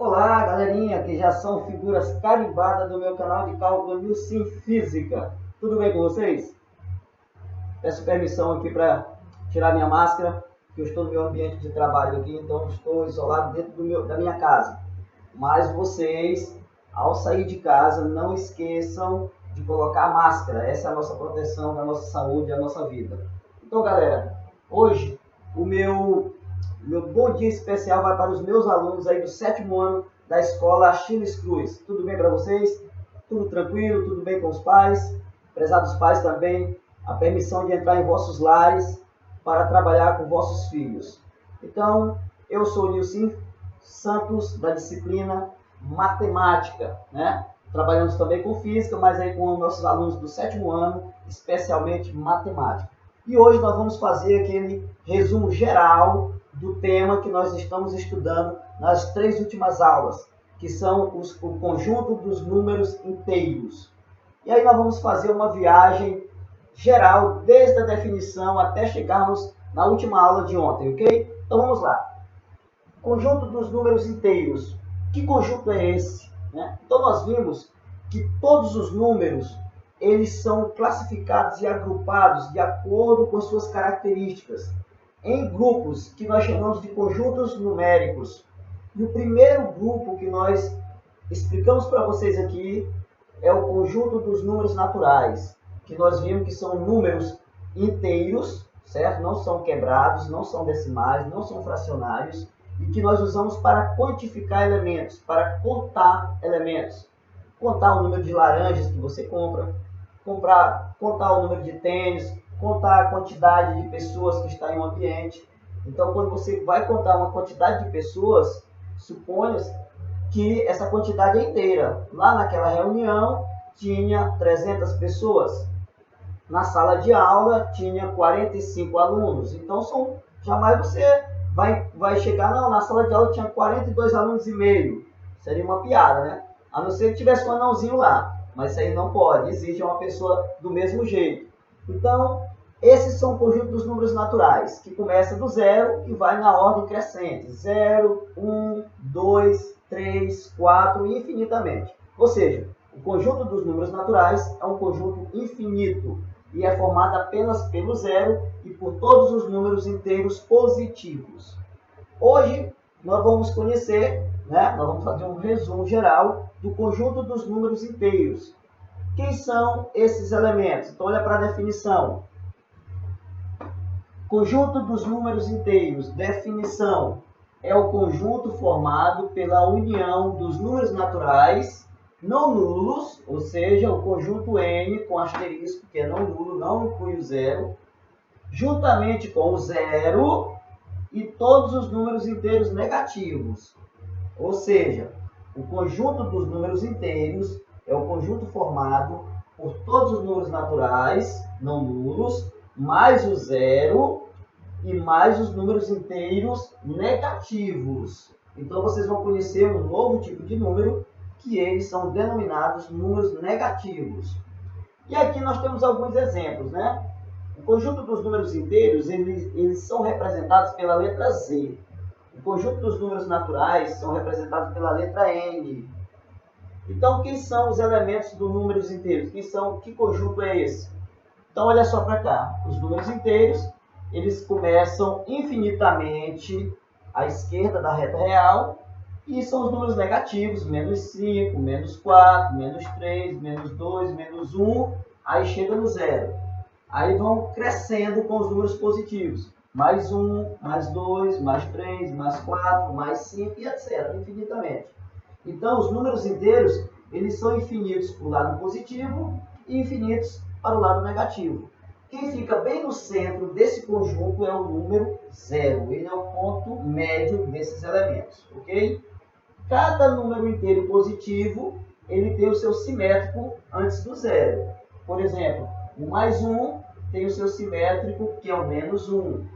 Olá, galerinha, que já são figuras carimbadas do meu canal de cálculo Nilson Física. Tudo bem com vocês? Peço permissão aqui para tirar minha máscara, que eu estou no meu ambiente de trabalho aqui, então estou isolado dentro da minha casa. Mas vocês, ao sair de casa, não esqueçam de colocar a máscara. Essa é a nossa proteção, da nossa saúde, a nossa vida. Então, galera, hoje o meu bom dia especial vai para os meus alunos aí do 7º ano da escola Achilles Cruz. Tudo bem para vocês? Tudo tranquilo? Tudo bem com os pais? Prezados pais também, a permissão de entrar em vossos lares para trabalhar com vossos filhos. Então, eu sou o Nilson Santos, da disciplina Matemática, né? Trabalhamos também com Física, mas aí com nossos alunos do 7º ano, especialmente Matemática. E hoje nós vamos fazer aquele resumo geral do tema que nós estamos estudando nas 3 últimas aulas, que são o conjunto dos números inteiros. E aí nós vamos fazer uma viagem geral, desde a definição até chegarmos na última aula de ontem, ok? Então vamos lá. Conjunto dos números inteiros. Que conjunto é esse? Né? Então nós vimos que todos os números eles são classificados e agrupados de acordo com suas características em grupos que nós chamamos de conjuntos numéricos. E o primeiro grupo que nós explicamos para vocês aqui é o conjunto dos números naturais, que nós vimos que são números inteiros, certo? Não são quebrados, não são decimais, não são fracionários, e que nós usamos para quantificar elementos, para contar elementos. Contar o número de laranjas que você compra, contar o número de tênis, contar a quantidade de pessoas que está em um ambiente. Então, quando você vai contar uma quantidade de pessoas, suponha que essa quantidade é inteira. Lá naquela reunião, tinha 300 pessoas. Na sala de aula, tinha 45 alunos. Então, jamais você vai chegar, não, na sala de aula tinha 42 alunos e meio. Seria uma piada, né? A não ser que tivesse um anãozinho lá. Mas isso aí não pode, exige uma pessoa do mesmo jeito. Então, esses são o conjunto dos números naturais, que começa do 0 e vai na ordem crescente. 0, 1, 2, 3, 4 e infinitamente. Ou seja, o conjunto dos números naturais é um conjunto infinito e é formado apenas pelo 0 e por todos os números inteiros positivos. Hoje, nós vamos conhecer, nós vamos fazer um resumo geral do conjunto dos números inteiros. Quem são esses elementos? Então, olha para a definição. Conjunto dos números inteiros. Definição. É o conjunto formado pela união dos números naturais não nulos, ou seja, o conjunto n com asterisco, que é não nulo, não inclui o zero, juntamente com o zero e todos os números inteiros negativos. Ou seja, o conjunto dos números inteiros é o conjunto formado por todos os números naturais, não nulos, mais o zero e mais os números inteiros negativos. Então, vocês vão conhecer um novo tipo de número, que eles são denominados números negativos. E aqui nós temos alguns exemplos, né? O conjunto dos números inteiros, eles são representados pela letra Z. O conjunto dos números naturais são representados pela letra N. Então, quem são os elementos dos números inteiros? Que conjunto é esse? Então, olha só para cá. Os números inteiros, eles começam infinitamente à esquerda da reta real, e são os números negativos, menos 5, menos 4, menos 3, menos 2, menos 1, aí chega no zero. Aí vão crescendo com os números positivos. Mais 1, mais 2, mais 3, mais 4, mais 5 e etc. Infinitamente. Então, os números inteiros, eles são infinitos para o lado positivo e infinitos para o lado negativo. Quem fica bem no centro desse conjunto é o número 0. Ele é o ponto médio desses elementos, ok? Cada número inteiro positivo, ele tem o seu simétrico antes do zero. Por exemplo, o mais 1 tem o seu simétrico, que é o menos 1.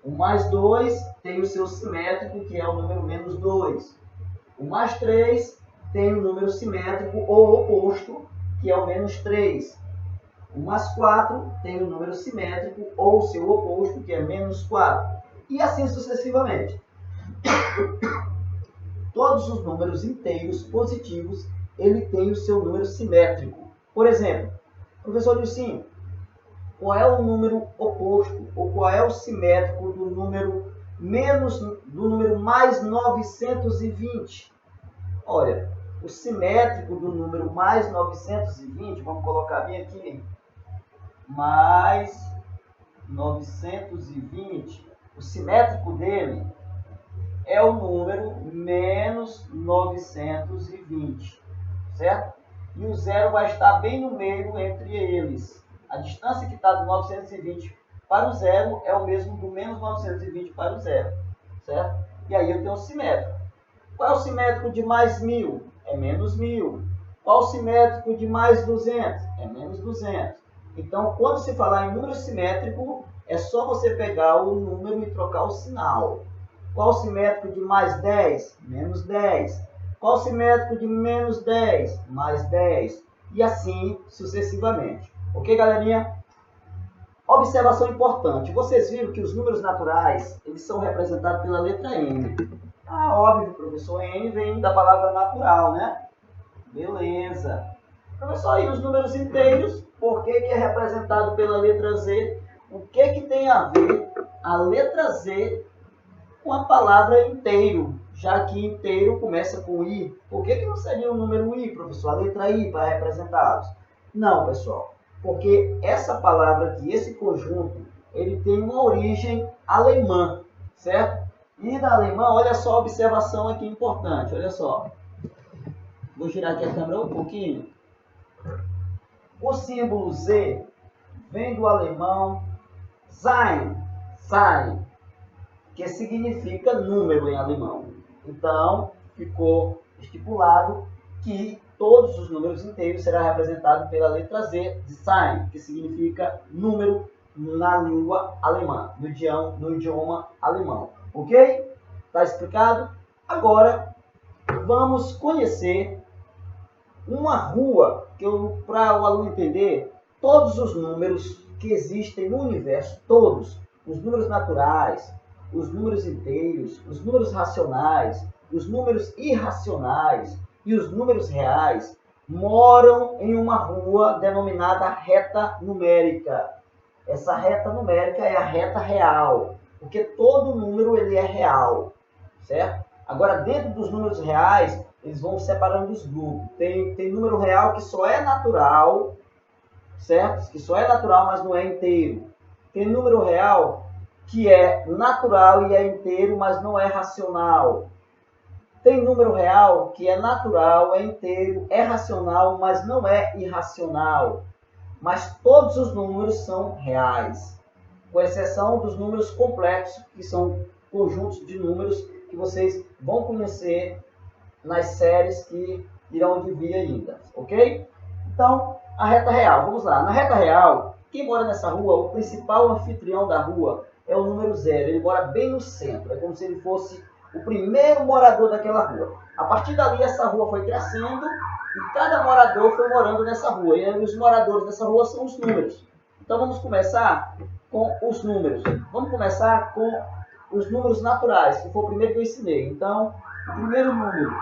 O mais 2 tem o seu simétrico, que é o número menos 2. O mais 3 tem o número simétrico ou oposto, que é o menos 3. O mais 4 tem o número simétrico ou seu oposto, que é menos 4. E assim sucessivamente. todos os números inteiros positivos, ele tem o seu número simétrico. Por exemplo, professor Nilson, qual é o número oposto, ou qual é o simétrico do número mais 920? Olha, o simétrico do número mais 920, vamos colocar bem aqui, mais 920, o simétrico dele é o número menos 920, certo? E o zero vai estar bem no meio entre eles. A distância que está do 920 para o zero é o mesmo do menos 920 para o zero, certo? E aí eu tenho o simétrico. Qual é o simétrico de mais 1000? É menos 1000. Qual o simétrico de mais 200? É menos 200. Então, quando se falar em número simétrico, é só você pegar o número e trocar o sinal. Qual o simétrico de mais 10? Menos 10. Qual o simétrico de menos 10? Mais 10. E assim sucessivamente. Ok, galerinha? Observação importante. Vocês viram que os números naturais, eles são representados pela letra N. Ah, óbvio, professor. N vem da palavra natural, né? Beleza. Professor, e os números inteiros, por que é representado pela letra Z? O que tem a ver a letra Z com a palavra inteiro? Já que inteiro começa com I. Por que não seria o número I, professor? A letra I para representá-los? Não, pessoal. Porque essa palavra aqui, esse conjunto, ele tem uma origem alemã, certo? E da alemã, olha só a observação aqui importante, olha só. Vou girar aqui a câmera um pouquinho. O símbolo Z vem do alemão Sein, que significa número em alemão. Então, ficou estipulado que todos os números inteiros serão representados pela letra Z de Sein, que significa número na língua alemã, no idioma alemão. Ok? Está explicado? Agora, vamos conhecer uma rua, para o aluno entender todos os números que existem no universo, todos, os números naturais, os números inteiros, os números racionais, os números irracionais e os números reais, moram em uma rua denominada reta numérica. Essa reta numérica é a reta real, porque todo número ele é real, certo? Agora, dentro dos números reais, eles vão separando os grupos. Tem número real que só é natural, certo? Que só é natural, mas não é inteiro. Tem número real que é natural e é inteiro, mas não é racional. Tem número real que é natural, é inteiro, é racional, mas não é irracional. Mas todos os números são reais, com exceção dos números complexos, que são conjuntos de números que vocês vão conhecer nas séries que irão vir ainda, ok? Então, a reta real, vamos lá. Na reta real, quem mora nessa rua, o principal anfitrião da rua é o número 0. Ele mora bem no centro, é como se ele fosse o primeiro morador daquela rua. A partir dali, essa rua foi crescendo e cada morador foi morando nessa rua. E os moradores dessa rua são os números. Então, vamos começar com os números. Vamos começar com os números naturais, que foi o primeiro que eu ensinei. Então, o primeiro número,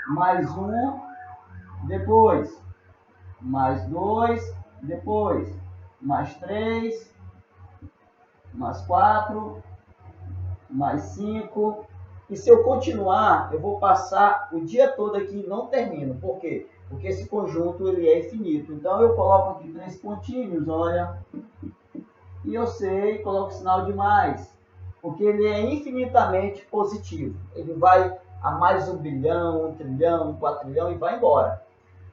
mais 1, depois, mais 2, depois, mais 3, mais 4, mais 5. E se eu continuar, eu vou passar o dia todo aqui e não termino. Por quê? Porque esse conjunto ele é infinito. Então eu coloco aqui 3 pontinhos, olha. E eu sei, coloco o sinal de mais. Porque ele é infinitamente positivo. Ele vai a mais 1 bilhão, 1 trilhão, 1 quatrilhão e vai embora.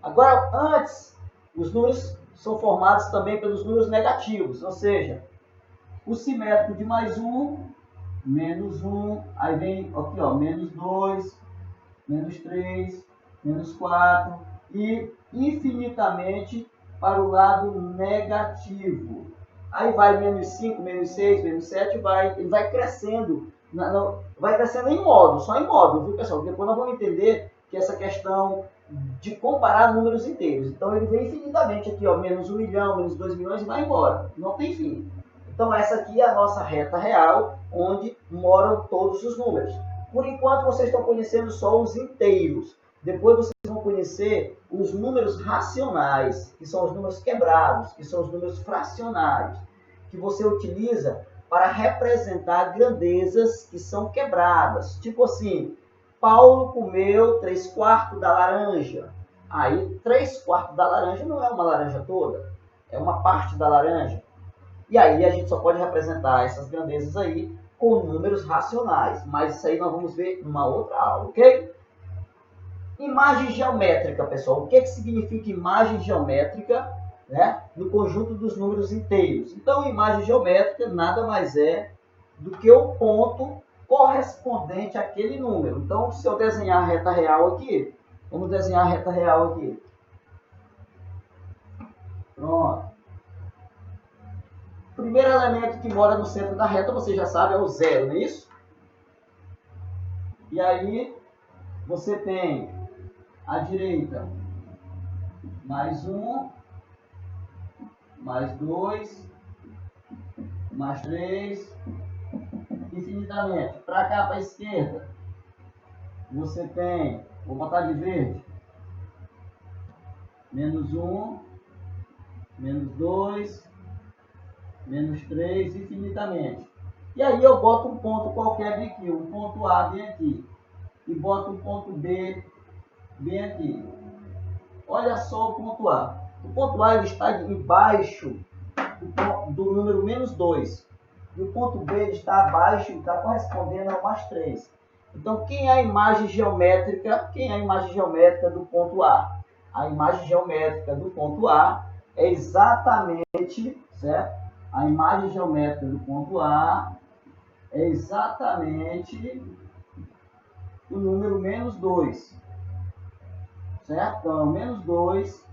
Agora, antes, os números são formados também pelos números negativos. Ou seja, o simétrico de mais 1, menos 1, aí vem aqui, ó, menos 2, menos 3, menos 4 e infinitamente para o lado negativo. Aí vai menos 5, menos 6, menos 7, ele vai crescendo, vai crescendo em módulo, só em módulo, viu, pessoal? Depois nós vamos entender que essa questão de comparar números inteiros. Então ele vem infinitamente aqui, ó, menos 1 milhão, menos 2 milhões e vai embora, não tem fim. Então essa aqui é a nossa reta real, onde moram todos os números. Por enquanto vocês estão conhecendo só os inteiros. Depois vocês vão conhecer os números racionais, que são os números quebrados, que são os números fracionários, que você utiliza para representar grandezas que são quebradas. Tipo assim, Paulo comeu 3/4 da laranja. Aí 3/4 da laranja não é uma laranja toda, é uma parte da laranja. E aí a gente só pode representar essas grandezas aí com números racionais. Mas isso aí nós vamos ver numa outra aula, ok? Imagem geométrica, pessoal. O que significa imagem geométrica, né, no conjunto dos números inteiros? Então, imagem geométrica nada mais é do que o ponto correspondente àquele número. Então, se eu desenhar a reta real aqui, vamos desenhar a reta real aqui. Pronto. O primeiro elemento que mora no centro da reta, você já sabe, é o 0, não é isso? E aí, você tem à direita mais 1, mais 2, mais 3, infinitamente. Para cá, para a esquerda, você tem, vou botar de verde, menos 1, menos 2, menos 3, infinitamente. E aí eu boto um ponto qualquer bem aqui, um ponto A bem aqui. E boto um ponto B bem aqui. Olha só o ponto A. O ponto A ele está embaixo do número menos 2. E o ponto B ele está abaixo, está correspondendo ao mais 3. Então, quem é a imagem geométrica? Quem é a imagem geométrica do ponto A? A imagem geométrica do ponto A é exatamente, certo? A imagem geométrica do ponto A é exatamente o número menos 2. Certo? Então, menos 2,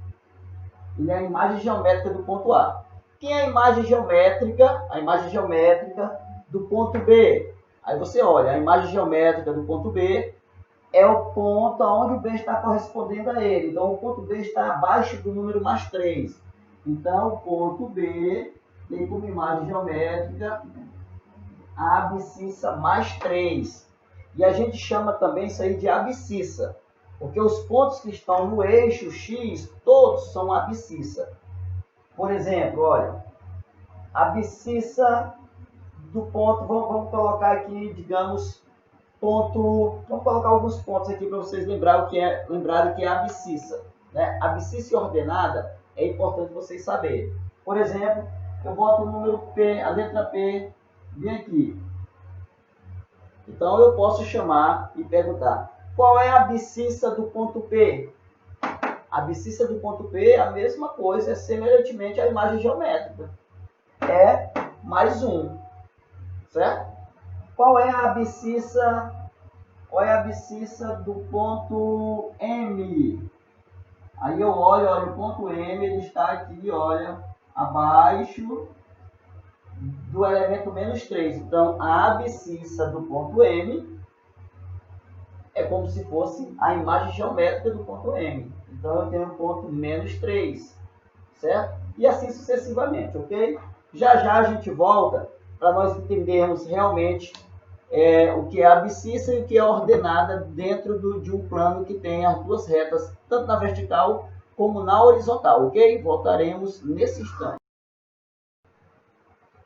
ele é a imagem geométrica do ponto A. Quem é a imagem geométrica? A imagem geométrica do ponto B. Aí você olha, a imagem geométrica do ponto B é o ponto onde o B está correspondendo a ele. Então, o ponto B está abaixo do número mais 3. Então, o ponto B tem como imagem geométrica a abscissa mais 3. E a gente chama também isso aí de abscissa, porque os pontos que estão no eixo X, todos são abscissa. Por exemplo, olha, abscissa do ponto, vamos colocar aqui, digamos, ponto, vamos colocar alguns pontos aqui para vocês lembrarem o que é abscissa. Né? Abscissa ordenada é importante vocês saberem. Por exemplo, eu boto o número P, a letra P, bem aqui. Então eu posso chamar e perguntar, qual é a abscissa do ponto P? A abscissa do ponto P é a mesma coisa, é semelhantemente à imagem geométrica. É mais 1, certo? Qual é a abscissa do ponto M? Aí eu olho, o ponto M ele está aqui, olha, abaixo do elemento menos 3. Então, a abscissa do ponto M é como se fosse a imagem geométrica do ponto M. Então, eu tenho o ponto menos 3, certo? E assim sucessivamente, ok? Já já a gente volta para nós entendermos realmente o que é abscissa e o que é ordenada dentro de um plano que tem as duas retas, tanto na vertical como na horizontal, ok? Voltaremos nesse instante.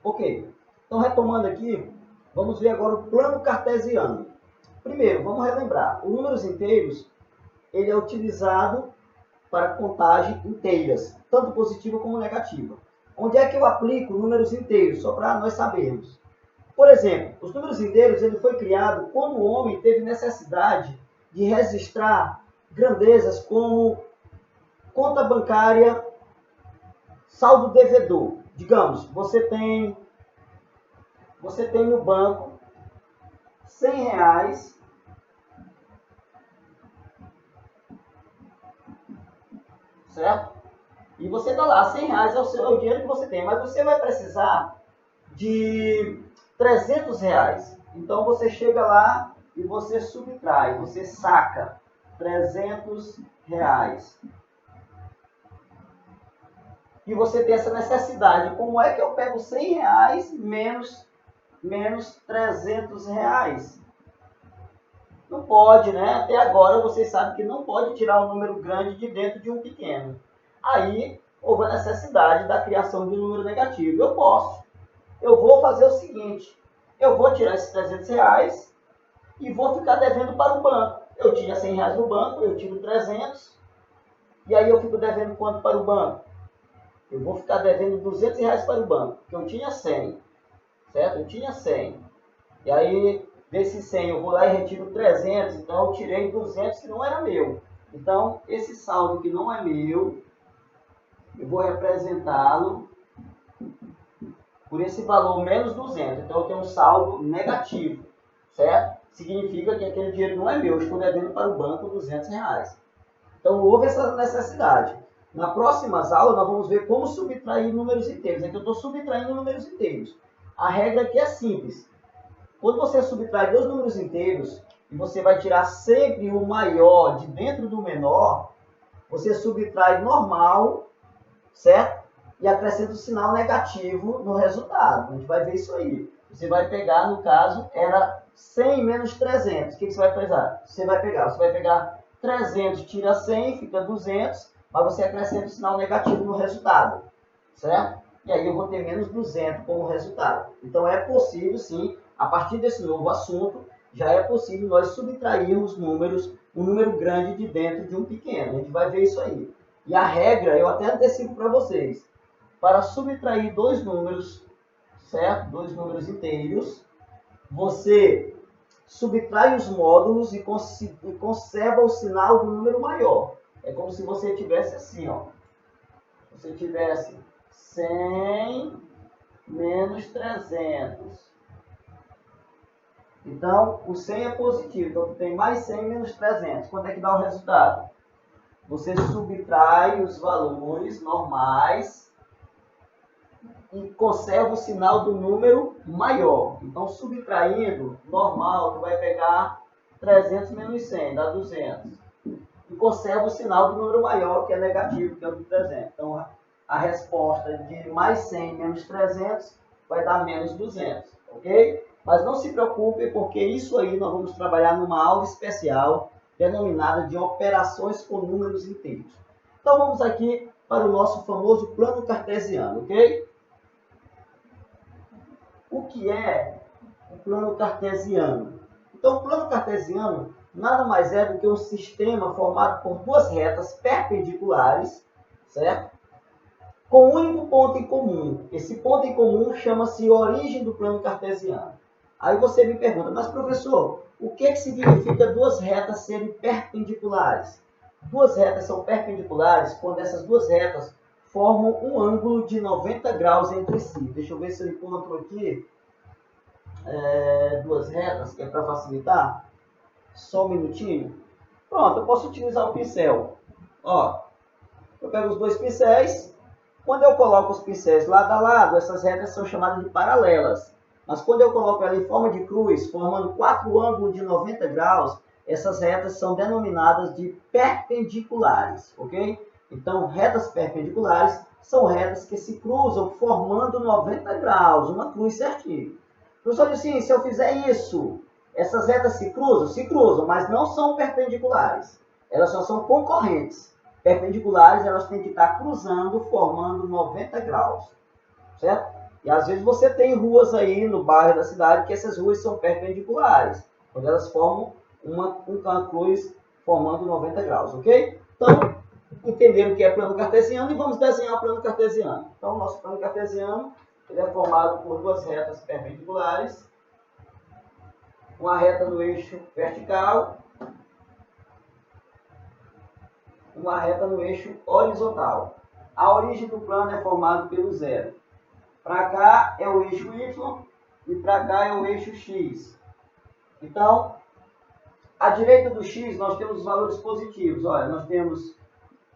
Ok, então retomando aqui, vamos ver agora o plano cartesiano. Primeiro, vamos relembrar, os números inteiros, ele é utilizado para contagem inteiras, tanto positiva como negativa. Onde é que eu aplico números inteiros? Só para nós sabermos. Por exemplo, os números inteiros ele foi criado quando o homem teve necessidade de registrar grandezas como conta bancária, saldo devedor. Digamos, você tem no banco R$100, certo? E você dá lá, R$100 é o dinheiro que você tem, mas você vai precisar de R$300. Então você chega lá e você subtrai, você saca R$300. E você tem essa necessidade. Como é que eu pego R$100 menos R$300? Não pode, né? Até agora vocês sabem que não pode tirar um número grande de dentro de um pequeno. Aí houve a necessidade da criação de um número negativo. Eu posso. Eu vou fazer o seguinte, eu vou tirar esses R$300 e vou ficar devendo para o banco. Eu tinha R$100 no banco, eu tiro 300, e aí eu fico devendo quanto para o banco? Eu vou ficar devendo R$200 para o banco, porque eu tinha 100, certo? Eu tinha 100. E aí, desses 100, eu vou lá e retiro 300, então eu tirei 200 que não era meu. Então, esse saldo que não é meu, eu vou representá-lo por esse valor menos 200. Então, eu tenho um saldo negativo, certo? Significa que aquele dinheiro não é meu, eu estou devendo para o banco R$200. Então, houve essa necessidade. Na próximas aulas, nós vamos ver como subtrair números inteiros. Aqui eu estou subtraindo números inteiros. A regra aqui é simples. Quando você subtrai dois números inteiros, e você vai tirar sempre o maior de dentro do menor, você subtrai normal, certo? E acrescenta o sinal negativo no resultado. A gente vai ver isso aí. Você vai pegar, no caso, era 100 menos 300. O que você vai pegar? Você vai pegar 300, tira 100, fica 200, mas você acrescenta o sinal negativo no resultado, certo? E aí eu vou ter menos 200 como resultado. Então é possível, sim, a partir desse novo assunto, já é possível nós subtrairmos números, um número grande de dentro de um pequeno. A gente vai ver isso aí. E a regra, eu até antecipo para vocês. Para subtrair dois números, certo? Dois números inteiros, você subtrai os módulos e conserva o sinal do número maior. É como se você tivesse assim, ó. Você tivesse 100 menos 300. Então, o 100 é positivo. Então, tem mais 100 menos 300. Quanto é que dá o resultado? Você subtrai os valores normais e conserva o sinal do número maior. Então, subtraindo, normal, tu vai pegar 300 menos 100, dá 200. E conserva o sinal do número maior, que é negativo, que é o de 300. Então, a resposta de mais 100 menos 300 vai dar menos 200, ok? Mas não se preocupe, porque isso aí nós vamos trabalhar numa aula especial, denominada de operações com números inteiros. Então, vamos aqui para o nosso famoso plano cartesiano, ok? O que é o plano cartesiano? Então, o plano cartesiano nada mais é do que um sistema formado por duas retas perpendiculares, certo? Com um único ponto em comum. Esse ponto em comum chama-se origem do plano cartesiano. Aí você me pergunta, mas professor, o que significa duas retas serem perpendiculares? Duas retas são perpendiculares quando essas duas retas formam um ângulo de 90 graus entre si. Deixa eu ver se eu encontro aqui duas retas, que é para facilitar. Só um minutinho. Pronto, eu posso utilizar o pincel. Ó, eu pego os dois pincéis. Quando eu coloco os pincéis lado a lado, essas retas são chamadas de paralelas. Mas quando eu coloco ela em forma de cruz, formando quatro ângulos de 90 graus, essas retas são denominadas de perpendiculares, ok? Então, retas perpendiculares são retas que se cruzam formando 90 graus, uma cruz certinha. Professor, assim, se eu fizer isso, essas retas se cruzam, mas não são perpendiculares. Elas só são concorrentes. Perpendiculares, elas têm que estar cruzando, formando 90 graus, certo? E às vezes você tem ruas aí no bairro da cidade que essas ruas são perpendiculares, quando elas formam uma cruz formando 90 graus, ok? Então, entenderam o que é plano cartesiano e vamos desenhar o plano cartesiano. Então, o nosso plano cartesiano ele é formado por duas retas perpendiculares, uma reta no eixo vertical, uma reta no eixo horizontal. A origem do plano é formada pelo zero. Para cá é o eixo Y e para cá é o eixo X. Então, à direita do X nós temos os valores positivos. Olha, nós temos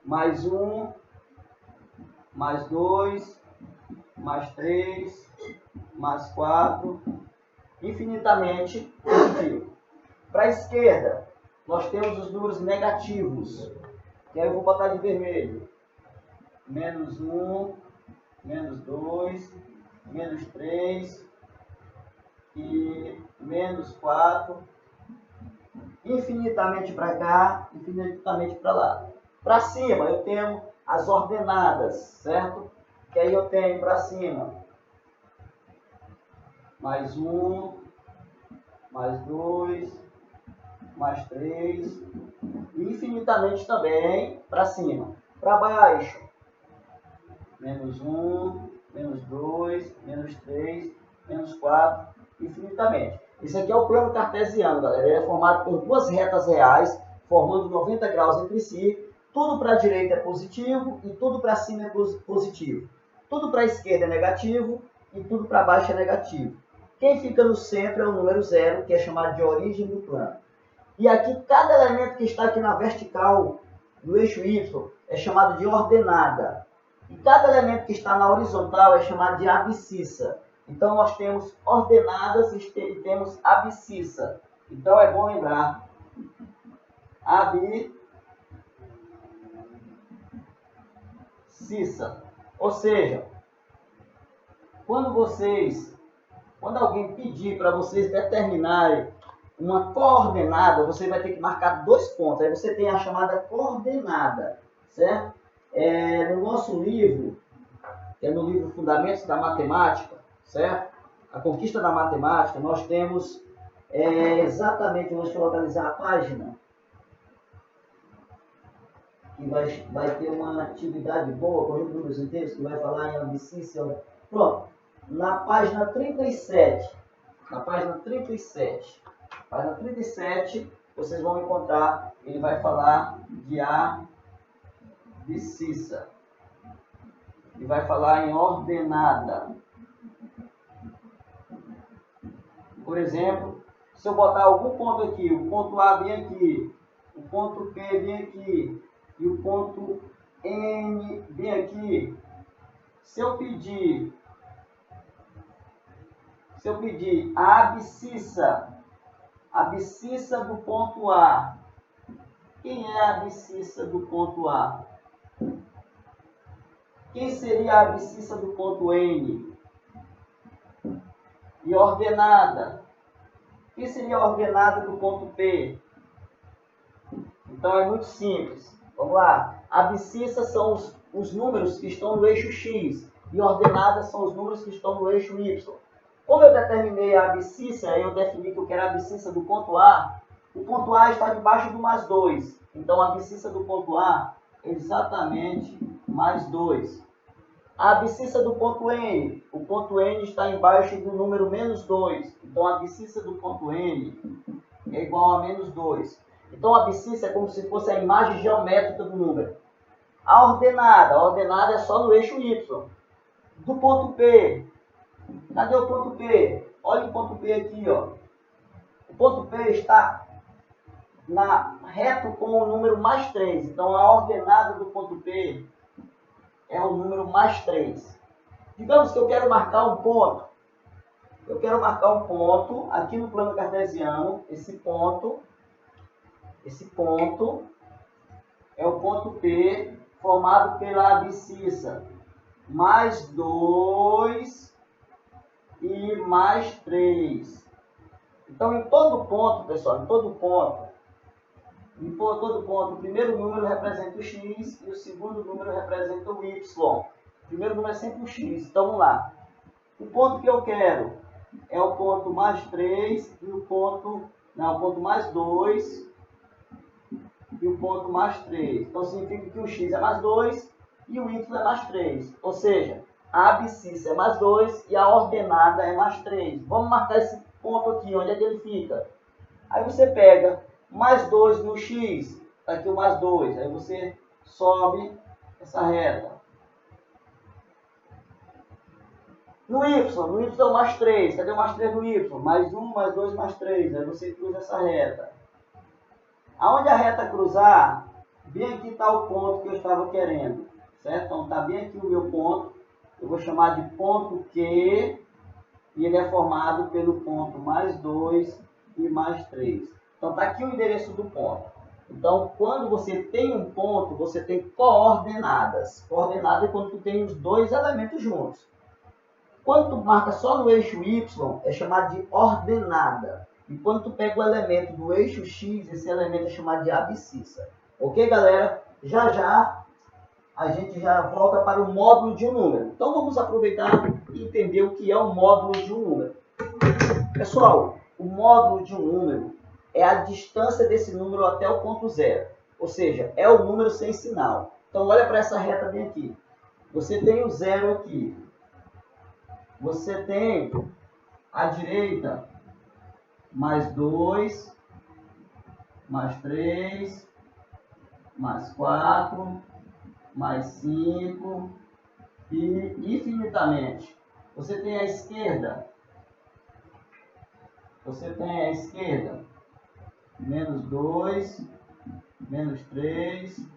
mais 1, mais 2, mais 3, mais 4, infinitamente positivo. Para a esquerda, nós temos os números negativos, que aí eu vou botar de vermelho. Menos 1, menos 2, menos 3 e menos 4, infinitamente para cá, infinitamente para lá. Para cima eu tenho as ordenadas, certo? Que aí eu tenho para cima mais 1, mais 2, mais 3, e infinitamente também para cima. Para baixo, menos 1, menos 2, menos 3, menos 4, infinitamente. Isso aqui é o plano cartesiano, galera. Ele é formado por duas retas reais, formando 90 graus entre si. Tudo para a direita é positivo e tudo para cima é positivo. Tudo para a esquerda é negativo e tudo para baixo é negativo. Quem fica no centro é o número 0, que é chamado de origem do plano. E aqui, cada elemento que está aqui na vertical do eixo Y é chamado de ordenada. E cada elemento que está na horizontal é chamado de abscissa. Então, nós temos ordenadas e temos abscissa. Então, é bom lembrar. Abscissa. Ou seja, quando alguém pedir para vocês determinarem uma coordenada, você vai ter que marcar 2 pontos. Aí você tem a chamada coordenada, certo? No nosso livro, que é no livro Fundamentos da Matemática, certo? A Conquista da Matemática, nós temos exatamente, deixa eu localizar a página, que vai ter uma atividade boa, com números inteiros, que vai falar em abscissa. Pronto, na página 37, página 37, vocês vão encontrar, ele vai falar de abscissa. E vai falar em ordenada. Por exemplo, se eu botar algum ponto aqui, o ponto A bem aqui, o ponto P bem aqui, e o ponto N bem aqui, se eu pedir a abscissa do ponto A, quem é a abscissa do ponto A? Quem seria a abscissa do ponto N? E ordenada? Quem seria a ordenada do ponto P? Então é muito simples. Vamos lá. Abscissa são os números que estão no eixo X. E ordenadas são os números que estão no eixo Y. Como eu determinei a abscissa, eu defini que eu quero a abscissa do ponto A. O ponto A está debaixo do mais 2. Então a abscissa do ponto A é exatamente mais 2. A abscissa do ponto N. O ponto N está embaixo do número menos 2. Então a abscissa do ponto N é igual a menos 2. Então a abscissa é como se fosse a imagem geométrica do número. A ordenada é só no eixo Y. Do ponto P. Cadê o ponto P? Olha o ponto P aqui, ó. O ponto P está reto com o número mais 3. Então a ordenada do ponto P é o número mais 3. Digamos que eu quero marcar um ponto. Eu quero marcar um ponto aqui no plano cartesiano. Esse ponto é o ponto P, formado pela abscissa mais 2 e mais 3. Então, em todo ponto, pessoal, em todo ponto, o primeiro número representa o X e o segundo número representa o Y. O primeiro número é sempre o X. Então, vamos lá. O ponto que eu quero é o ponto mais 3 e o ponto mais 2 e o ponto mais 3. Então, significa que o X é mais 2 e o Y é mais 3. Ou seja, a abscissa é mais 2 e a ordenada é mais 3. Vamos marcar esse ponto aqui, onde é que ele fica? Aí você pega mais 2 no X, está aqui o mais 2. Aí você sobe essa reta. No Y é o mais 3. Cadê o mais 3 no Y? Mais 1, mais 2, mais 3. Aí você cruza essa reta. Aonde a reta cruzar, bem aqui está o ponto que eu estava querendo. Certo? Então está bem aqui o meu ponto. Eu vou chamar de ponto Q. E ele é formado pelo ponto mais 2 e mais 3. Então está aqui o endereço do ponto. Então, quando você tem um ponto, você tem coordenadas. Coordenada é quando tu tem os dois elementos juntos. Quando tu marca só no eixo Y, é chamado de ordenada. E quando tu pega o elemento do eixo X, esse elemento é chamado de abscissa. Ok, galera? Já já a gente já volta para o módulo de um número. Então vamos aproveitar e entender o que é o módulo de um número. Pessoal, o módulo de um número é a distância desse número até o ponto zero. Ou seja, é o número sem sinal. Então olha para essa reta bem aqui. Você tem o zero aqui. Você tem à direita mais 2, mais 3, mais 4, mais 5 e infinitamente. Você tem à esquerda. Menos 2, menos 3,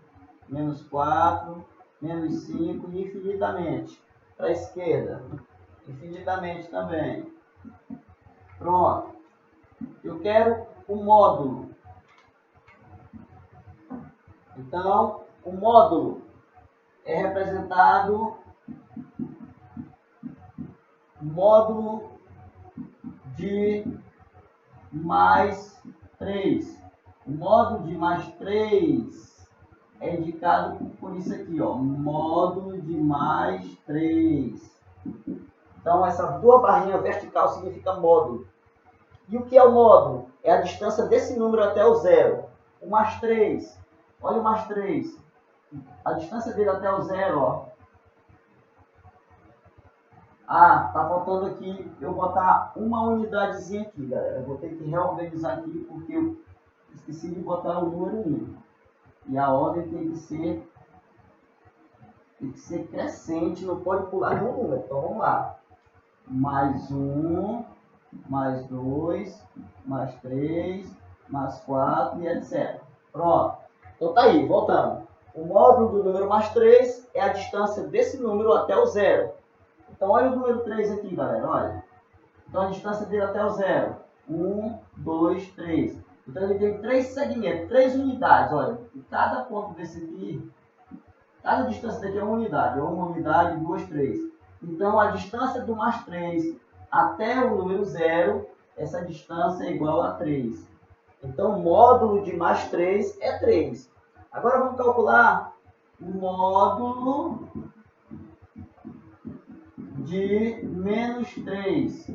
menos 4, menos 5 e infinitamente. Para a esquerda, infinitamente também. Pronto. Eu quero o módulo. Então, o módulo é representado módulo de mais 3. O módulo de mais 3 é indicado por isso aqui, ó, módulo de mais 3. Então, essa duas barrinhas vertical significa módulo. E o que é o módulo? É a distância desse número até o zero. O mais 3, olha o mais 3. A distância dele até o zero, ó. Ah, tá faltando aqui eu botar uma unidadezinha aqui, galera. Eu vou ter que reorganizar aqui porque eu esqueci de botar o número 1. E a ordem tem que ser crescente, não pode pular nenhum número. Então vamos lá. Mais 1, mais 2, mais 3, mais 4 e etc. Pronto. Então tá aí, voltando. O módulo do número mais 3 é a distância desse número até o zero. Então olha o número 3 aqui, galera, olha. Então a distância dele até o zero. 1, 2, 3. Então ele tem 3 segmentos, 3 unidades, olha. E cada ponto desse aqui, cada distância daqui é uma unidade. Uma unidade, 2, 3. Então a distância do mais 3 até o número 0, essa distância é igual a 3. Então o módulo de mais 3 é 3. Agora vamos calcular o módulo de menos 3.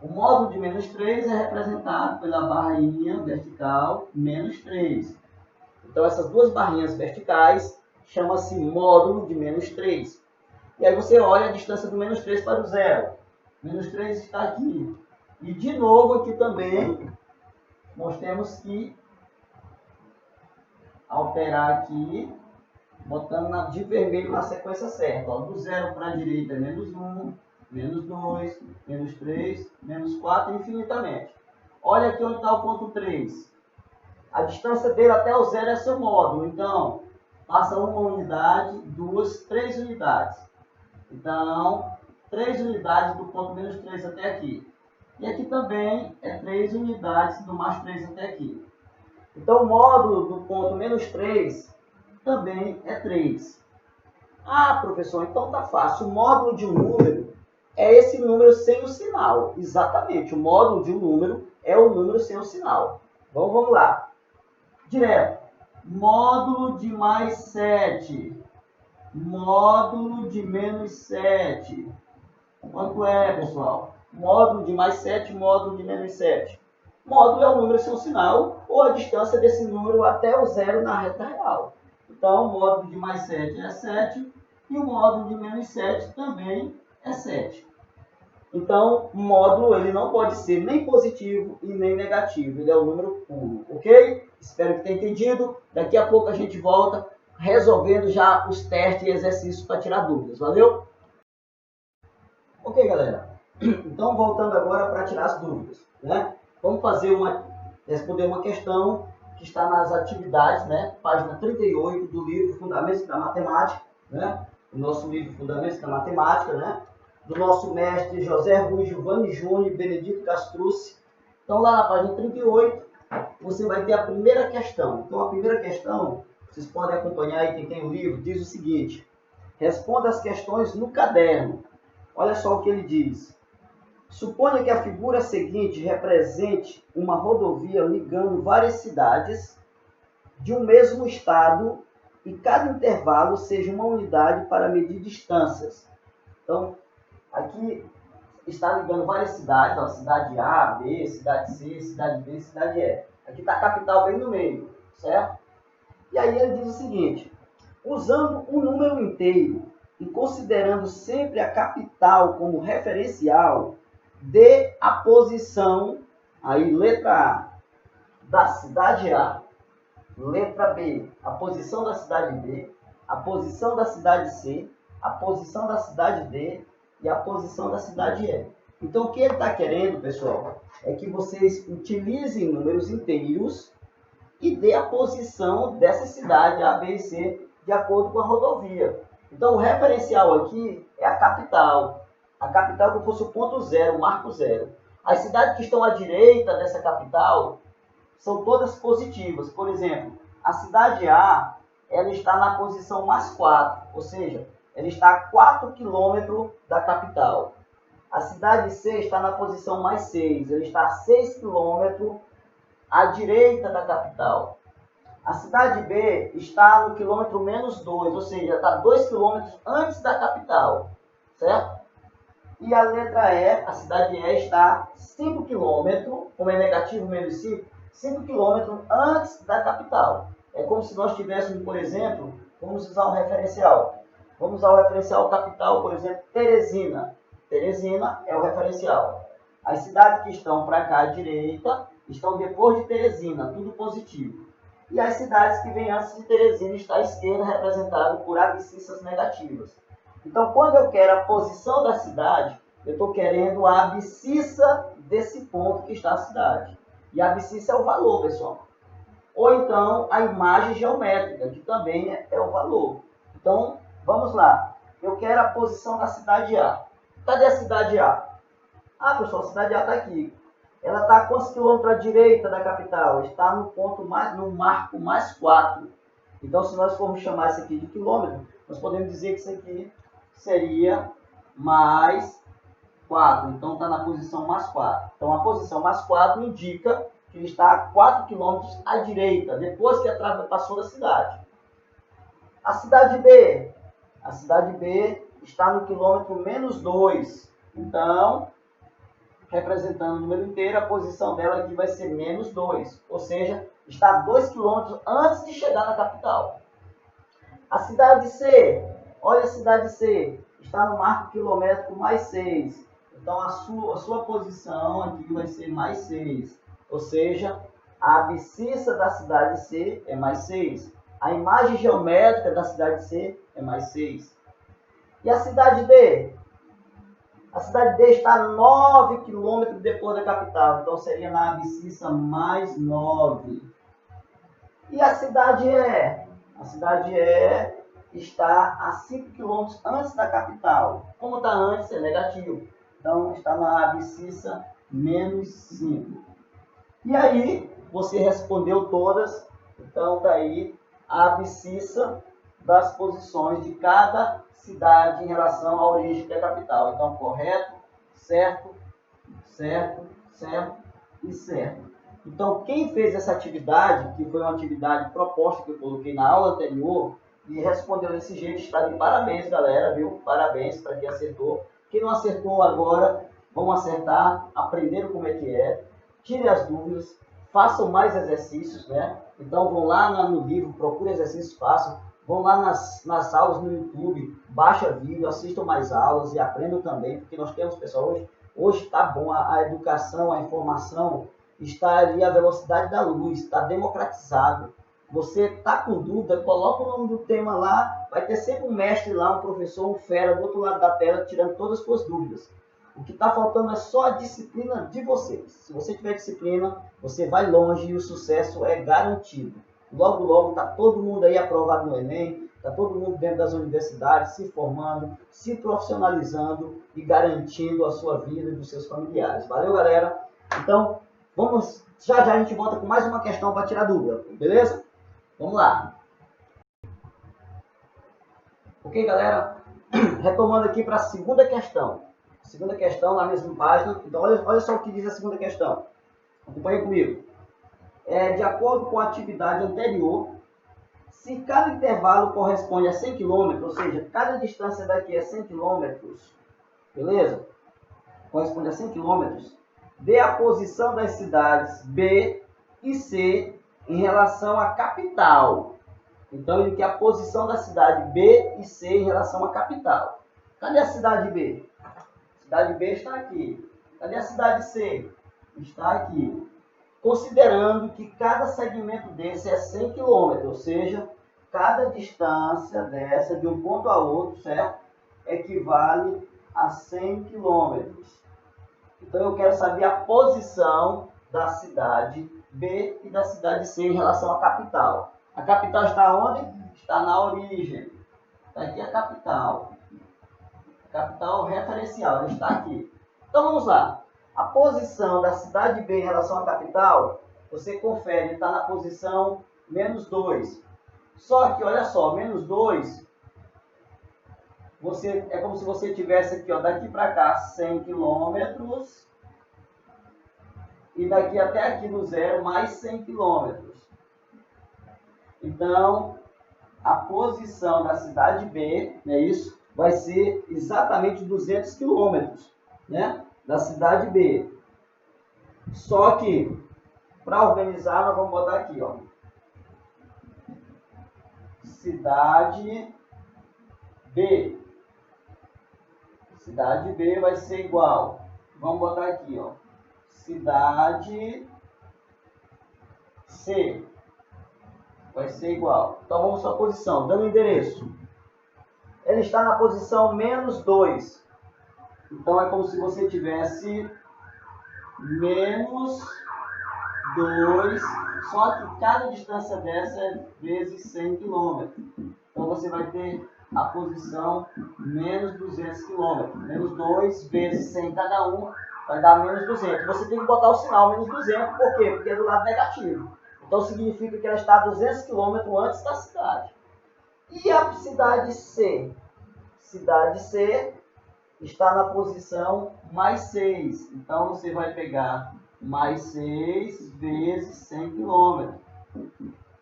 O módulo de menos 3 é representado pela barrinha vertical menos 3. Então essas duas barrinhas verticais chama-se módulo de menos 3. E aí você olha a distância do menos 3 para o zero. Menos 3 está aqui. E de novo aqui também nós temos que alterar aqui, botando de vermelho na sequência certa. Ó, do zero para a direita é menos 1, menos 2, menos 3, menos 4 infinitamente. Olha aqui onde está o ponto 3. A distância dele até o zero é seu módulo. Então, passa uma unidade, 2, 3 unidades. Então, 3 unidades do ponto menos 3 até aqui. E aqui também é 3 unidades do mais 3 até aqui. Então, o módulo do ponto menos 3 também é 3. Ah, professor, então tá fácil. O módulo de um número é esse número sem o sinal. Exatamente, o módulo de um número é o número sem o sinal. Então, vamos lá. Direto. Módulo de mais 7. Módulo de menos 7. Quanto é, pessoal? Módulo de mais 7, módulo de menos 7. Módulo é o número sem o sinal ou a distância desse número até o zero na reta real. Então, o módulo de mais 7 é 7 e o módulo de menos 7 também é 7. Então, o módulo ele não pode ser nem positivo e nem negativo. Ele é um número puro, ok? Espero que tenha entendido. Daqui a pouco a gente volta resolvendo já os testes e exercícios para tirar dúvidas. Valeu? Ok, galera. Então, voltando agora para tirar as dúvidas, né? Vamos responder uma questão que está nas atividades, né? Página 38 do livro Fundamentos da Matemática, né? O nosso livro Fundamentos da Matemática, né? Do nosso mestre José Rui Giovanni Júnior e Benedito Castrucci. Então, lá na página 38, você vai ter a primeira questão. Então, a primeira questão, vocês podem acompanhar aí, quem tem o livro, diz o seguinte: responda as questões no caderno. Olha só o que ele diz. Suponha que a figura seguinte represente uma rodovia ligando várias cidades de um mesmo estado e cada intervalo seja uma unidade para medir distâncias. Então, aqui está ligando várias cidades, ó, cidade A, B, cidade C, cidade D, cidade E. Aqui está a capital bem no meio, certo? E aí ele diz o seguinte: usando um número inteiro e considerando sempre a capital como referencial, dê a posição, aí letra A, da cidade A, letra B, a posição da cidade B, a posição da cidade C, a posição da cidade D e a posição da cidade E. Então, o que ele está querendo, pessoal, é que vocês utilizem números inteiros e dê a posição dessa cidade A, B e C de acordo com a rodovia. Então, o referencial aqui é a capital. A capital como fosse o ponto zero, o marco zero. As cidades que estão à direita dessa capital são todas positivas. Por exemplo, a cidade A, ela está na posição mais 4, ou seja, ela está a 4 km da capital. A cidade C está na posição mais 6, ela está a 6 km à direita da capital. A cidade B está no quilômetro menos 2, ou seja, está 2 km antes da capital, certo? E a letra E, a cidade E está 5 km, como é negativo menos 5 km antes da capital. É como se nós tivéssemos, por exemplo, vamos usar um referencial. Vamos usar o referencial capital, por exemplo, Teresina. Teresina é o referencial. As cidades que estão para cá à direita estão depois de Teresina, tudo positivo. E as cidades que vêm antes de Teresina estão à esquerda, representadas por abscissas negativas. Então, quando eu quero a posição da cidade, eu estou querendo a abscissa desse ponto que está a cidade. E a abscissa é o valor, pessoal. Ou então, a imagem geométrica, que também é o valor. Então, vamos lá. Eu quero a posição da cidade A. Cadê a cidade A? Ah, pessoal, a cidade A está aqui. Ela está a quantos quilômetros à direita da capital? Está no ponto no marco mais 4. Então, se nós formos chamar isso aqui de quilômetro, nós podemos dizer que isso aqui seria mais 4. Então, está na posição mais 4. Então, a posição mais 4 indica que ele está a 4 km à direita, depois que passou da cidade. A cidade B. A cidade B está no quilômetro menos 2. Então, representando o número inteiro, a posição dela aqui vai ser menos 2. Ou seja, está a 2 km antes de chegar na capital. A cidade C. Olha a cidade C. Está no marco quilométrico mais 6. Então, a sua posição aqui vai ser mais 6. Ou seja, a abscissa da cidade C é mais 6. A imagem geométrica da cidade C é mais 6. E a cidade D? A cidade D está a 9 km depois da capital. Então, seria na abscissa mais 9. E a cidade E? A cidade E está a 5 km antes da capital. Como está antes, é negativo. Então, está na abscissa menos 5. E aí, você respondeu todas. Então, está aí a abscissa das posições de cada cidade em relação à origem da capital. Então, correto, certo, certo, certo e certo. Então, quem fez essa atividade, que foi uma atividade proposta que eu coloquei na aula anterior, e respondeu desse jeito, está de parabéns, galera, viu? Parabéns para quem acertou. Quem não acertou agora, vão acertar, aprenderam como é que é, tirem as dúvidas, façam mais exercícios, né? Então, vão lá no livro, procurem exercícios, façam. Vão lá nas aulas no YouTube, baixa vídeo, assistam mais aulas e aprendam também, porque nós temos, pessoal, hoje está bom, a educação, a informação está ali a velocidade da luz, está democratizado. Você está com dúvida, coloca o nome do tema lá, vai ter sempre um mestre lá, um professor, um fera do outro lado da tela, tirando todas as suas dúvidas. O que está faltando é só a disciplina de vocês. Se você tiver disciplina, você vai longe e o sucesso é garantido. Logo, logo, está todo mundo aí aprovado no Enem, está todo mundo dentro das universidades, se formando, se profissionalizando e garantindo a sua vida e dos seus familiares. Valeu, galera? Então, já a gente volta com mais uma questão para tirar dúvida, beleza? Vamos lá. Ok, galera? Retomando aqui para a segunda questão. Segunda questão na mesma página. Então, olha só o que diz a segunda questão. Acompanhe comigo. De acordo com a atividade anterior, se cada intervalo corresponde a 100 km, ou seja, cada distância daqui é 100 km, beleza? Corresponde a 100 km, dê a posição das cidades B e C em relação à capital. Então, ele quer a posição da cidade B e C em relação à capital. Cadê a cidade B? A cidade B está aqui. Cadê a cidade C? Está aqui. Considerando que cada segmento desse é 100 km, ou seja, cada distância dessa de um ponto a outro, certo? Equivale a 100 km. Então eu quero saber a posição da cidade B e da cidade C em relação à capital. A capital está onde? Está na origem. Está aqui a capital. A capital referencial, ela está aqui. Então vamos lá. A posição da cidade B em relação à capital, você confere, está na posição -2. Só que, olha só, -2, é como se você tivesse aqui, ó, daqui para cá 100 km e daqui até aqui do zero mais 100 km. Então, a posição da cidade B, não é isso? Vai ser exatamente 200 km, né? Da cidade B. Só que, para organizar, nós vamos botar aqui, ó. Cidade B. Cidade B vai ser igual. Vamos botar aqui, ó. Cidade C. Vai ser igual. Então vamos à posição, dando endereço. Ele está na posição -2. Então é como se você tivesse -2, só que cada distância dessa é vezes 100 km. Então você vai ter a posição -200 km. -2 vezes 100 cada um vai dar -200. Você tem que botar o sinal -200, por quê? Porque é do lado negativo. Então significa que ela está a 200 km antes da cidade. E a cidade C? Cidade C está na posição +6. Então você vai pegar +6 vezes 100 km.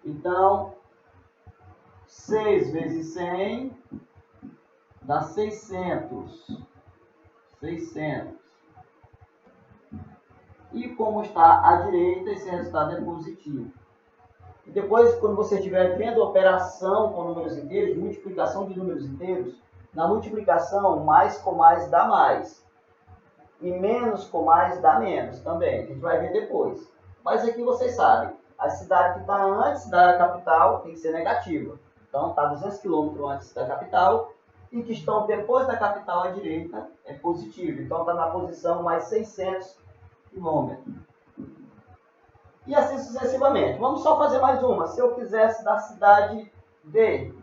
Então, 6 vezes 100 dá 600. 600. E como está à direita, esse resultado é positivo. E depois, quando você estiver vendo operação com números inteiros, multiplicação de números inteiros, na multiplicação, mais com mais dá mais. E menos com mais dá menos também. A gente vai ver depois. Mas aqui vocês sabem, a cidade que está antes da capital tem que ser negativa. Então está 200 km antes da capital. E que estão depois da capital à direita é positivo. Então está na posição +600 km. E assim sucessivamente. Vamos só fazer mais uma. Se eu quisesse da cidade D.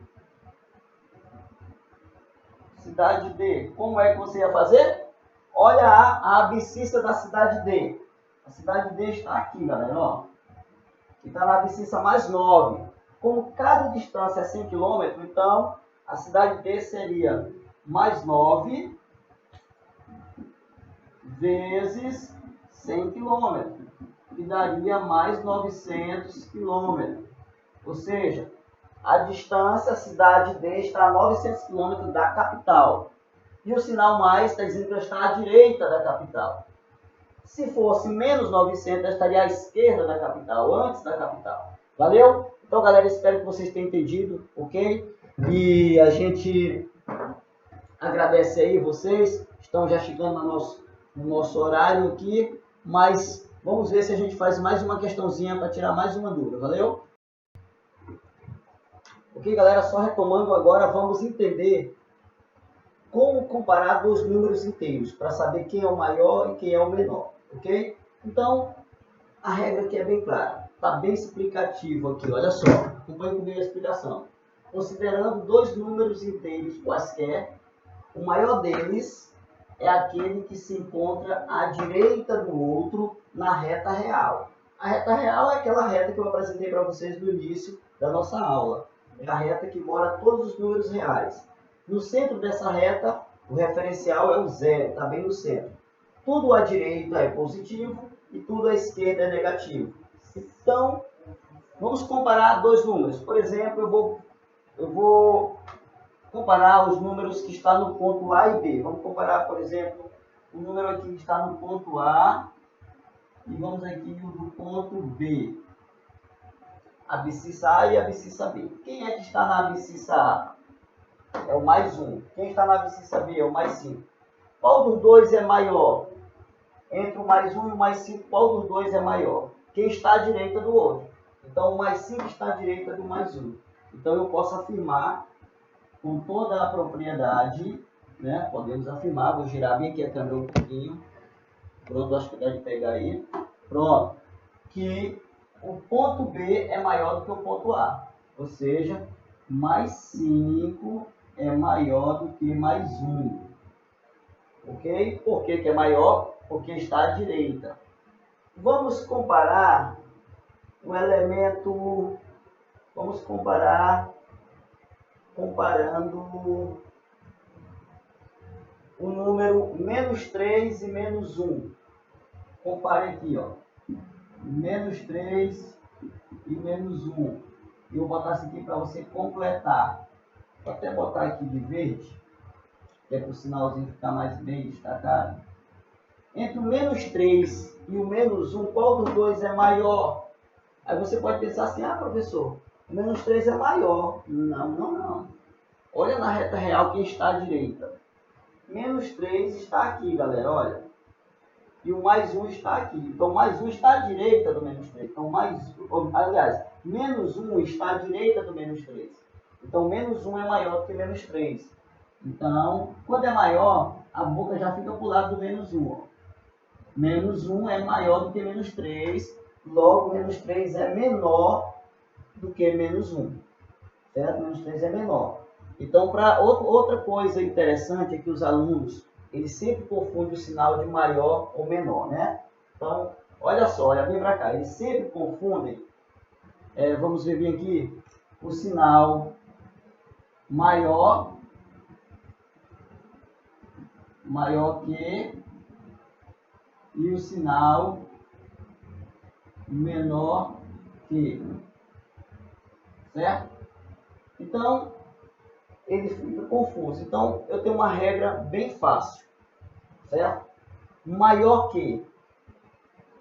Cidade D. Como é que você ia fazer? Olha a abscissa da cidade D. A cidade D está aqui, galera. Ó. Está na abscissa +9. Como cada distância é 100 km, então a cidade D seria +9 vezes 100 km. Que daria mais 900 km. Ou seja, a distância, a cidade D está a 900 km da capital. E o sinal mais está dizendo que ela está à direita da capital. Se fosse -900, ela estaria à esquerda da capital, antes da capital. Valeu? Então, galera, espero que vocês tenham entendido, ok? E a gente agradece aí vocês. Estão já chegando no nosso horário aqui, mas vamos ver se a gente faz mais uma questãozinha para tirar mais uma dúvida, valeu? Ok, galera, só retomando agora, vamos entender como comparar dois números inteiros, para saber quem é o maior e quem é o menor, ok? Então, a regra aqui é bem clara, está bem explicativo aqui, olha só, acompanhe comigo a explicação. Considerando dois números inteiros quaisquer, o maior deles é aquele que se encontra à direita do outro na reta real. A reta real é aquela reta que eu apresentei para vocês no início da nossa aula. É a reta que mora todos os números reais. No centro dessa reta, O referencial é o zero, está bem no centro. Tudo à direita é positivo e tudo à esquerda é negativo. Então, vamos comparar dois números. Por exemplo, eu vou comparar os números que estão no ponto A e B. Vamos comparar, por exemplo, o número aqui que está no ponto A e vamos aqui no ponto B. A abscissa A e a abscissa B. Quem é que está na abscissa A? É o mais 1. Quem está na abscissa B é o mais 5. Qual dos dois é maior? Entre o mais 1 e o mais 5, qual dos dois é maior? Quem está à direita do outro. Então, o mais 5 está à direita do mais 1. Então, eu posso afirmar com toda a propriedade, né? Podemos afirmar, vou girar bem aqui a câmera um pouquinho. Pronto, acho que dá de pegar aí. Pronto. Que o ponto B é maior do que o ponto A. Ou seja, mais 5 é maior do que mais 1. Ok? Por que é maior? Porque está à direita. Vamos comparar o elemento... Vamos comparando o número menos 3 e menos 1. Compare aqui, ó. Menos 3 e menos 1. E eu vou botar isso aqui para você completar. Vou até botar aqui de verde, que é para o sinalzinho ficar mais bem destacado. Entre o menos 3 e o menos 1, qual dos dois é maior? Aí você pode pensar assim, ah, professor, o menos 3 é maior. Não, não, não. Olha na reta real quem está à direita. Menos 3 está aqui, galera, olha. E o mais 1 está aqui. Então, mais 1 está à direita do menos 3. Então, menos 1 está à direita do menos 3. Então, menos 1 é maior do que menos 3. Então, quando é maior, a boca já fica para o lado do menos 1. Ó. Menos 1 é maior do que menos 3. Logo, menos 3 é menor do que menos 1. Certo? Menos 3 é menor. Então, outra coisa interessante é que os alunos, eles sempre confundem o sinal de maior ou menor, né? Então, olha só, olha bem para cá. Eles sempre confundem, vamos ver bem aqui, o sinal maior que e o sinal menor que. Certo? Então, ele fica confuso. Então, eu tenho uma regra bem fácil, certo? Maior que.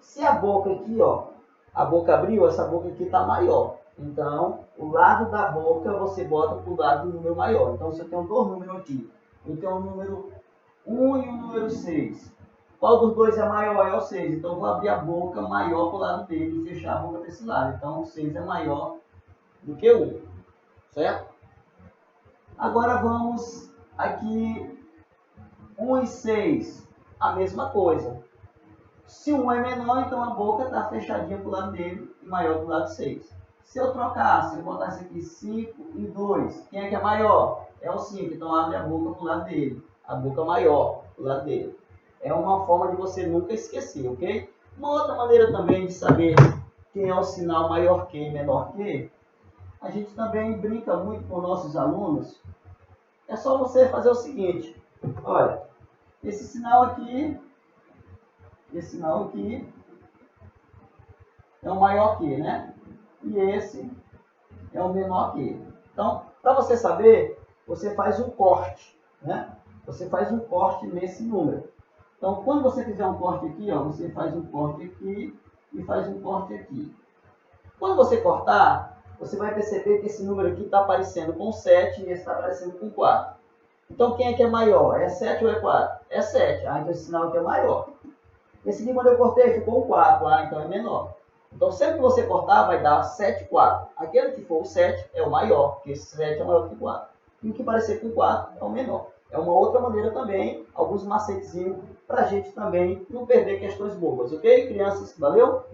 Se a boca aqui, ó, a boca abriu, essa boca aqui está maior. Então, o lado da boca você bota para o lado do número maior. Então, se eu tenho dois números aqui, eu tenho o número 1 e o número 6. Qual dos dois é maior? É o 6. Então, eu vou abrir a boca maior para o lado dele e fechar a boca desse lado. Então, o 6 é maior do que o 1. Certo? Agora vamos aqui, 1 e 6, a mesma coisa. Se 1 é menor, então a boca está fechadinha para o lado dele e maior para o lado 6. Se eu trocar, se eu botasse aqui 5 e 2, quem é que é maior? É o 5, então abre a boca para o lado dele, a boca maior para o lado dele. É uma forma de você nunca esquecer, ok? Uma outra maneira também de saber quem é o sinal maior que e menor que, a gente também brinca muito com nossos alunos. É só você fazer o seguinte, olha, esse sinal aqui é o maior que, né? E esse é o menor que. Então, para você saber, você faz um corte, né? Você faz um corte nesse número. Então, quando você fizer um corte aqui, ó, você faz um corte aqui e faz um corte aqui. Quando você cortar, você vai perceber que esse número aqui está aparecendo com 7 e esse está aparecendo com 4. Então, quem é que é maior? É 7 ou é 4? É 7. Ah, então esse sinal aqui é maior. Esse aqui, quando eu cortei, ficou um 4. Ah, então é menor. Então, sempre que você cortar, vai dar 7, 4. Aquele que for o 7 é o maior, porque esse 7 é maior que 4. E o que parecer com 4 é o menor. É uma outra maneira também, alguns macetezinhos, para a gente também não perder questões bobas. Ok, crianças? Valeu?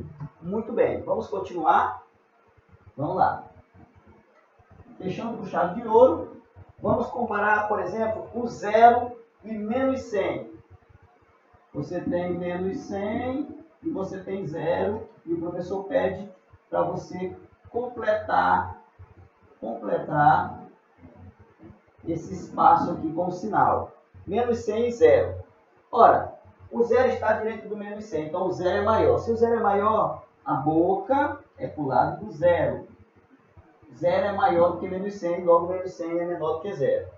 Muito bem. Vamos continuar. Vamos lá. Fechando com chave de ouro. Vamos comparar, por exemplo, o 0 e menos 100. Você tem menos 100 e você tem 0. E o professor pede para você completar esse espaço aqui com o sinal. menos 100 e 0. Ora, o 0 está direito do menos 100, então o 0 é maior. Se o 0 é maior, a boca é para o lado do 0. 0 é maior do que menos 100, logo menos 100 é menor do que 0.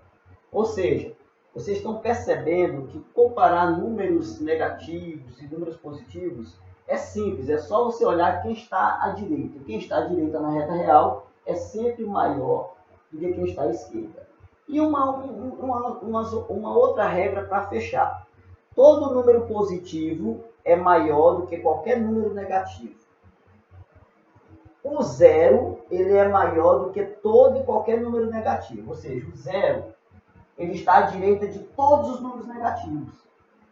Ou seja, vocês estão percebendo que comparar números negativos e números positivos é simples, é só você olhar quem está à direita. Quem está à direita na reta real é sempre maior do que quem está à esquerda. E uma outra regra para fechar. Todo número positivo é maior do que qualquer número negativo. O 0 ele é maior do que todo e qualquer número negativo. Ou seja, o 0 ele está à direita de todos os números negativos.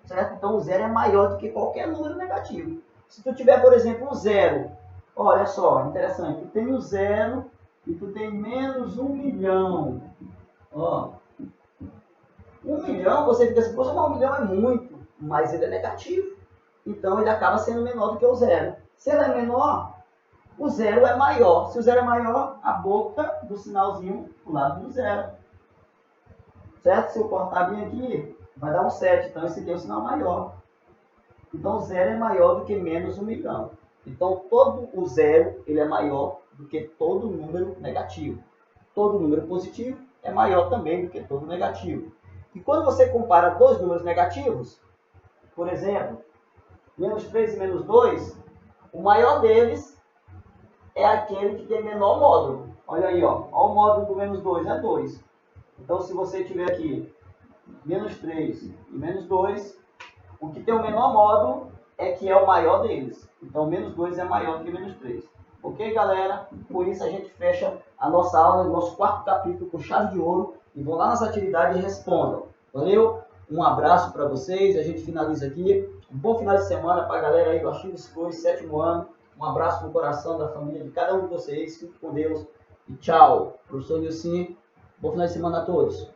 Certo? Então o 0 é maior do que qualquer número negativo. Se tu tiver, por exemplo, o 0, olha só, interessante, tu tem o 0 e tu tem menos 1 milhão. Ó, 1 milhão, você fica assim, poxa, 1 milhão é muito, mas ele é negativo. Então ele acaba sendo menor do que o 0. Se ele é menor, o 0 é maior. Se o 0 é maior, a boca do sinalzinho do lado do 0. Certo? Se eu cortar bem aqui, vai dar um 7. Então esse aqui é o sinal maior. Então 0 é maior do que menos 1 milhão. Então todo o 0 ele é maior do que todo número negativo. Todo número positivo é maior também do que todo negativo. E quando você compara dois números negativos, por exemplo, menos 3 e menos 2, o maior deles é aquele que tem menor módulo. Olha aí, ó. Olha o módulo do menos 2, é 2. Então, se você tiver aqui menos 3 e menos 2, o que tem o menor módulo é que é o maior deles. Então, menos 2 é maior do que menos 3. Ok, galera? Por isso a gente fecha a nossa aula, o nosso quarto capítulo com chave de ouro. E vão lá nas atividades e respondam. Valeu? Um abraço para vocês. A gente finaliza aqui. Um bom final de semana para a galera aí do Artigos Cruz, 7º ano. Um abraço no coração da família de cada um de vocês. Fique com Deus. E tchau. Professor Nilson. Bom final de semana a todos.